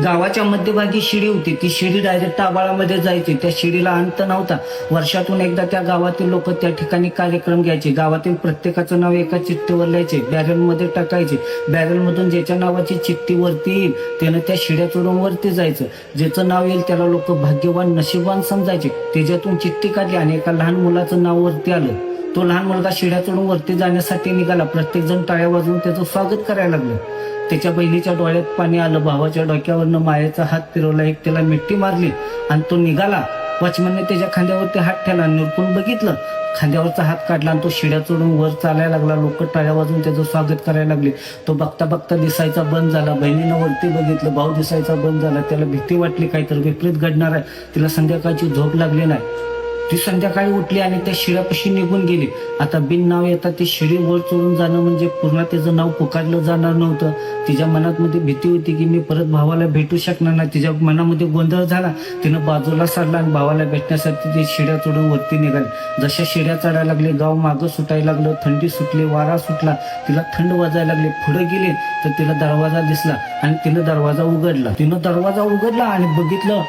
गावाच्या मध्यभागी शिडी होती. ती शिडी डायरेक्ट आबाळामध्ये जायची. त्या शिडीला अंत नव्हता. वर्षातून एकदा त्या गावातील लोक त्या ठिकाणी कार्यक्रम घ्यायचे. गावातील प्रत्येकाचं नाव एका चिठ्ठीवर लिहायचे, बॅरलमध्ये टाकायचे. बॅरलमधून ज्याच्या नावाची चिठ्ठी वरती येईल त्यानं त्या शिड्या चढून वरती जायचं. ज्याचं नाव येईल त्याला लोक भाग्यवान, नशीबवान समजायचे. त्याच्यातून चिठ्ठी काढली आणि एका लहान मुलाचं नाव वरती आलं. तो लहान मुलगा शिड्या चढून वरती जाण्यासाठी निघाला. प्रत्येक जण टाळ्या वाजवून त्याचं स्वागत करायला लागलं. त्याच्या बहिणीच्या डोळ्यात पाणी आलं. भावाच्या डोक्यावरनं मायेचा हात फिरवला, एक त्याला मिठी मारली आणि तो निघाला. वॉचमनने त्याच्या खांद्यावरती हात ठेवला, निरपून बघितलं, खांद्यावरचा हात काढला आणि तो शिड्या चढून वर चालायला लागला. लोक टाळ्या वाजून त्याचं स्वागत करायला लागले. तो बघता बघता दिसायचा बंद झाला. बहिणीनं वरती बघितलं, भाऊ दिसायचा बंद झाला. त्याला भीती वाटली, काहीतरी विपरीत घडणार आहे. तिला संध्याकाळची झोप लागली नाही. ती संध्याकाळी उठली आणि त्या शिड्यापाशी निघून गेली. आता बिन नाव येतात ती शिडी वर चढून जाणं म्हणजे पूर्ण त्याचं नाव पुकारलं जाणार नव्हतं. तिच्या मनात मध्ये भीती होती की मी परत भावाला भेटू शकणार नाही. तिच्या मनामध्ये गोंधळ झाला. तिनं बाजूला सारला आणि भावाला भेटण्यासाठी ती शिड्या चढून वरती निघाली. जशा शिड्या चढायला लागले, गाव मागं सुटायला लागलं. थंडी सुटली, वारा सुटला. तिला थंड वाजायला लागली. पुढे गेली तर तिला दरवाजा दिसला आणि तिनं दरवाजा उघडला. तिनं दरवाजा उघडला आणि बघितलं